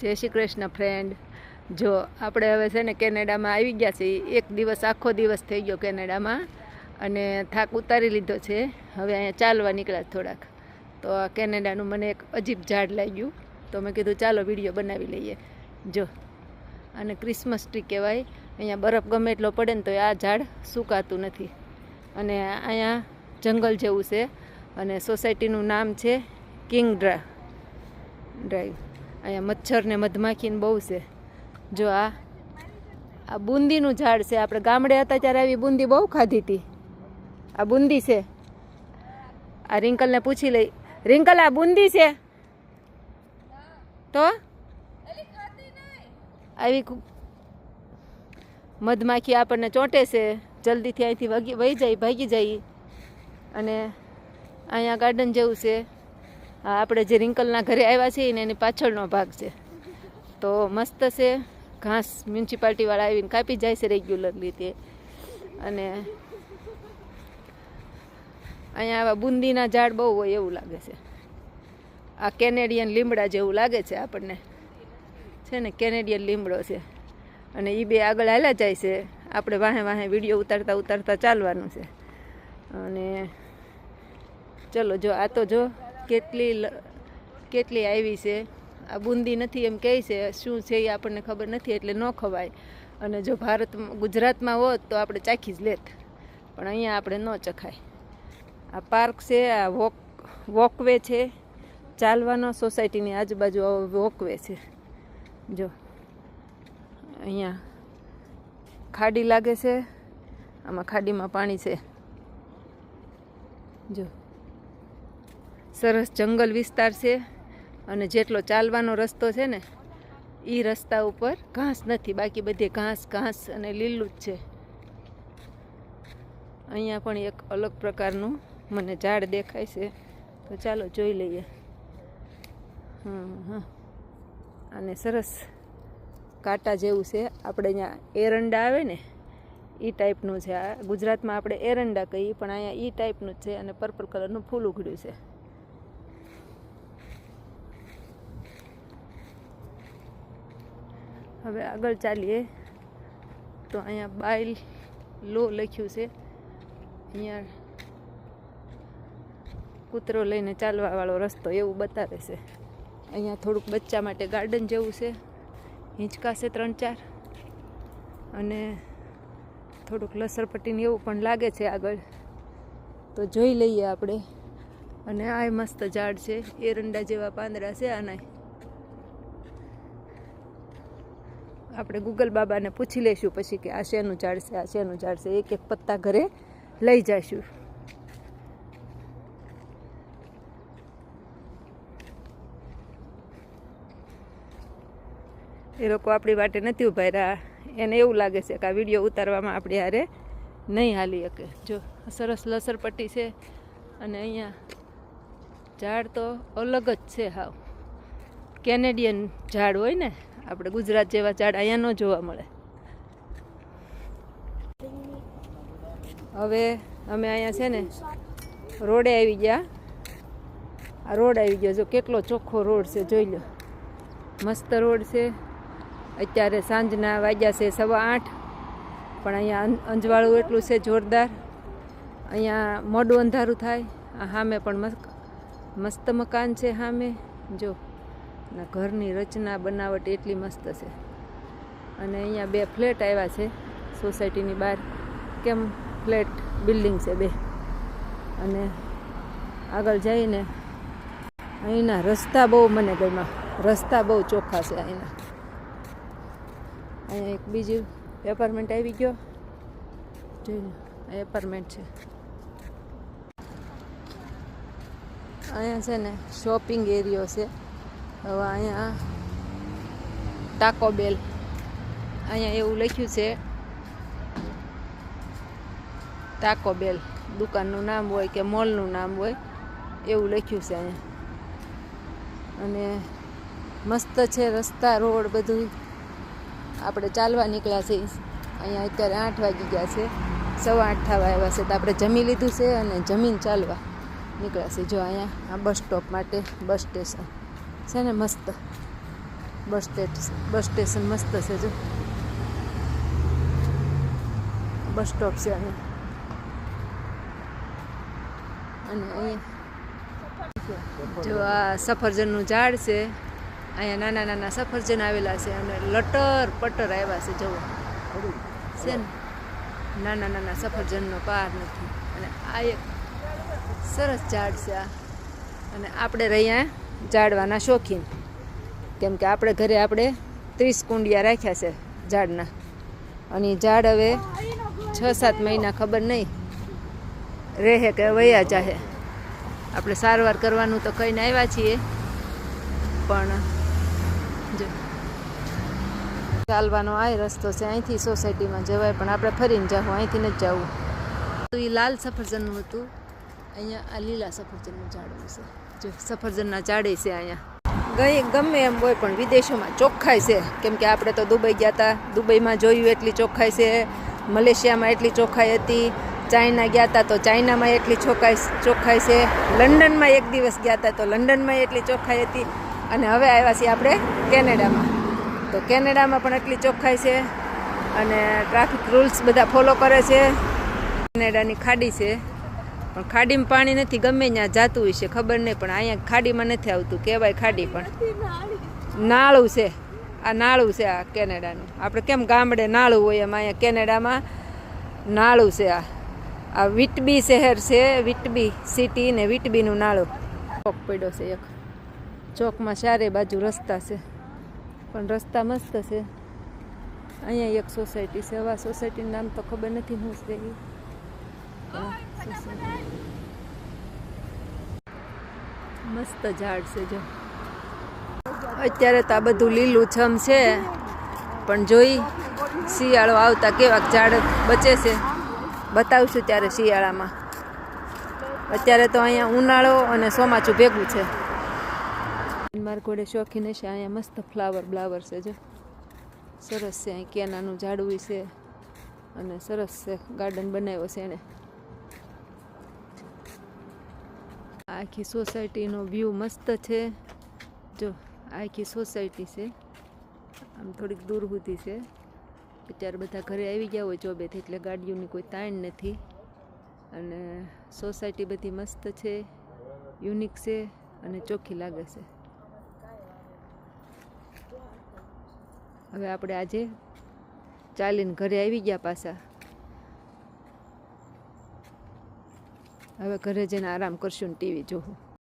જય શ્રી કૃષ્ણ ફ્રેન્ડ. જો આપણે હવે છે ને કેનેડામાં આવી ગયા છીએ. એક દિવસ આખો દિવસ થઈ ગયો કેનેડામાં અને થાક ઉતારી લીધો છે. હવે અહીંયા ચાલવા નીકળ્યા થોડાક. તો આ કેનેડાનું મને એક અજીબ ઝાડ લાગ્યું, તો મેં કીધું ચાલો વિડીયો બનાવી લઈએ. જો અને ક્રિસમસ ટ્રી કહેવાય. અહીંયા બરફ ગમે એટલો પડે ને તો આ ઝાડ સુકાતું નથી. અને અહીંયા જંગલ જેવું છે અને સોસાયટીનું નામ છે કિંગ ડ્રાઈવ. અહીંયા મચ્છર ને મધમાખીને બહુ છે. જો આ બુંદીનું ઝાડ છે. આપણે ગામડે હતા ત્યારે આવી બુંદી બહુ ખાધી હતી. આ બુંદી છે. આ રિંકલને પૂછી લઈ. રિંકલ, આ બુંદી છે તો આવી મધમાખી આપણને ચોંટે છે. જલ્દીથી અહીંથી ભાગી જાય. અને અહીંયા ગાર્ડન જેવું છે. આપણે જે રિંકલના ઘરે આવ્યા છીએ ને એની પાછળનો ભાગ છે. તો મસ્ત છે. ઘાસ મ્યુનિસિપાલિટીવાળા આવીને કાપી જાય છે રેગ્યુલરલી તે. અને અહીંયા આવા બુંદીના ઝાડ બહુ હોય એવું લાગે છે. આ કેનેડિયન લીમડા જેવું લાગે છે આપણને, છે ને, કેનેડિયન લીમડો છે. અને એ બે આગળ હાલ્યા જાય છે. આપણે વાહે વાહે વિડીયો ઉતારતા ચાલવાનું છે. અને ચલો, જો આ તો જો કેટલી આવી છે. આ બુંદી નથી એમ કહે છે. શું છે એ આપણને ખબર નથી, એટલે ન ખવાય. અને જો ગુજરાતમાં હોત તો આપણે ચાખી જ લેત, પણ અહીંયા આપણે ન ચખાય. આ પાર્ક છે, આ વોકવે છે ચાલવાનો. સોસાયટીની આજુબાજુ વોકવે છે. જો અહીંયા ખાડી લાગે છે. આમાં ખાડીમાં પાણી છે. જો સરસ જંગલ વિસ્તાર છે. અને જેટલો ચાલવાનો રસ્તો છે ને એ રસ્તા ઉપર ઘાસ નથી, બાકી બધે ઘાસ અને લીલું જ છે. અહીંયા પણ એક અલગ પ્રકારનું મને ઝાડ દેખાય છે, તો ચાલો જોઈ લઈએ. અને સરસ કાંટા જેવું છે. આપણે અહીંયા એરંડા આવે ને એ ટાઈપનું છે. આ ગુજરાતમાં આપણે એરંડા કહીએ, પણ અહીંયા એ ટાઈપનું જ છે. અને પર્પલ કલરનું ફૂલ ઉઘડ્યું છે. હવે આગળ ચાલીએ તો અહીંયા બાય લો લખ્યું છે. અહીંયા કૂતરો લઈને ચાલવાવાળો રસ્તો એવું બતાવે છે. અહીંયા થોડુંક બચ્ચા માટે ગાર્ડન જેવું છે. હિંચકા છે 3-4. અને થોડુંક લસરપટ્ટીને એવું પણ લાગે છે આગળ, તો જોઈ લઈએ આપણે. અને આ મસ્ત ઝાડ છે. એરંડા જેવા પાંદડા છે આના. આપણે ગૂગલ બાબાને પૂછી લઈશું પછી કે આ શેનું ઝાડ છે, આ શેનું ઝાડ છે. એક પત્તા ઘરે લઈ જઈશું. એ લોકો આપણી વાટે નથી ઉભા રહ્યા. એને એવું લાગે છે કે આ વિડીયો ઉતારવામાં આપણે હારે નહીં હાલી શકે. જો સરસ લસરપટ્ટી છે. અને અહીંયા ઝાડ તો અલગ જ છે. હાવ કેનેડિયન ઝાડ હોય ને, આપણે ગુજરાત જેવા ઝાડ અહીંયા ન જોવા મળે. હવે અમે અહીંયા છે ને રોડે આવી ગયા. આ રોડ આવી ગયો. જો કેટલો ચોખ્ખો રોડ છે, જોઈ લો. મસ્ત રોડ છે. અત્યારે સાંજના વાગ્યા છે 8:15, પણ અહીંયા અંજવાળું એટલું છે જોરદાર. અહીંયા મોડું અંધારું થાય. આ સામે પણ મસ્ત મકાન છે સામે. જો ઘરની રચના બનાવટ એટલી મસ્ત છે. અને અહીંયા 2 ફ્લેટ આવ્યા છે સોસાયટીની બહાર. કેમ ફ્લેટ બિલ્ડિંગ છે 2. અને આગળ જઈને અહીંના રસ્તા બહુ મને ગમ્યા. રસ્તા બહુ ચોખ્ખા છે અહીંના. અહીંયા એક બીજું એપાર્ટમેન્ટ આવી ગયો. જોઈને એપાર્ટમેન્ટ છે. અહીંયા છે ને શોપિંગ એરિયો છે. હવે અહીંયા ટાકો બેલ, અહીંયા એવું લખ્યું છે ટાકો બેલ. દુકાનનું નામ હોય કે મોલનું નામ હોય એવું લખ્યું છે અહીંયા. અને મસ્ત છે રસ્તા, રોડ બધું. આપણે ચાલવા નીકળ્યા છે. અહીંયા અત્યારે 8 વાગી ગયા છે. 8:15 થવા આવ્યા છે. તો આપણે જમી લીધું છે અને જમીન ચાલવા નીકળ્યા છે. જો અહીંયા આ બસ સ્ટોપ માટે બસ સ્ટેશન છે ને મસ્ત. બસ સ્ટેશન મસ્ત છે જો, બસ સ્ટોપ છે અહીંયા. અને અહીંયા જો આ સફરજનનું ઝાડ છે, અહીંયા નાના નાના સફરજન આવેલા છે અને લટર પટર આવ્યા છે જવો છે ને, નાના નાના સફરજનનો પાર નથી. અને આ એક સરસ ઝાડ છે આ. અને આપણે રહ્યા ઝાડવાના શોખીન, કેમ કે આપણે ઘરે 30 કુંડિયા રાખ્યા છે ઝાડના. અને ઝાડ હવે 6-7 મહિના ખબર નહીં રહે કે વયા જાહે. આપણે સારવાર કરવાનું તો કહીને આવ્યા છીએ, પણ જો ચાલવાનો આ રસ્તો છે, અહીંથી સોસાયટીમાં જવાય, પણ આપણે ફરીને જાવું, અહીંથી નથી જવું. તો એ લાલ સફરજનનું હતું, અહીંયા આ લીલા સફરજનનું ઝાડવું છે. જો સફરજનના ઝાડે છે અહીંયા. ગમે એમ હોય પણ વિદેશોમાં ચોખ્ખાઈ છે, કેમ કે આપણે તો દુબઈ ગયા હતા, દુબઈમાં જોયું એટલી ચોખ્ખાઈ છે, મલેશિયામાં એટલી ચોખ્ખાઈ હતી, ચાઇના ગયા હતા તો ચાઇનામાં એટલી ચોખ્ખાઈ છે, લંડનમાં એક દિવસ ગયા હતા તો લંડનમાં એટલી ચોખ્ખાઈ હતી. અને હવે આવ્યા છીએ આપણે કેનેડામાં, તો કેનેડામાં પણ એટલી ચોખ્ખાઈ છે અને ટ્રાફિક રૂલ્સ બધા ફોલો કરે છે. કેનેડાની ખાડી છે, પણ ખાડીમાં પાણી નથી, ગમે ત્યાં જાતું હોય છે ખબર નહીં, પણ અહીંયા ખાડીમાં નથી આવતું, કહેવાય ખાડી પણ નાળું છે. આ નાળું છે આ કેનેડાનું. આપણે કેમ ગામડે નાળું હોય એમ અહીંયા કેનેડામાં નાળું છે. આ વિટબી શહેર છે, વિટબી સિટી ને વિટબીનું નાળું. ચોક પડ્યો છે એક, ચોકમાં ચારે બાજુ રસ્તા છે, પણ રસ્તા મસ્ત છે. અહીંયા એક સોસાયટી છે, હવે સોસાયટીનું નામ તો ખબર નથી શું છે. મસ્ત ઝાડ છે જો. અત્યારે તો આ બધું લીલું છમ છે, પણ જોઈ શિયાળો આવતા કેવાક ઝાડ બચે છે બતાવશું ત્યારે શિયાળામાં. અત્યારે તો અહીંયા ઉનાળો અને ચોમાસું ભેગું છે. મારા ઘોડે શોખીન છે. અહીંયા મસ્ત ફ્લાવર છે જો, સરસ છે. અહીં કેનાનું ઝાડવું છે અને સરસ છે, ગાર્ડન બનાવ્યો છે એને. આખી સોસાયટીનો વ્યૂ મસ્ત છે જો. આખી સોસાયટી છે, આમ થોડીક દૂર સુધી છે. અત્યારે બધા ઘરે આવી ગયા હોય જોબેથી, એટલે ગાડીઓની કોઈ તાણ નથી. અને સોસાયટી બધી મસ્ત છે, યુનિક છે અને ચોખ્ખી લાગે છે. હવે આપણે આજે ચાલીને ઘરે આવી ગયા પાછા. હવે ઘરે જઈને આરામ કરશું ને ટીવી જોવું.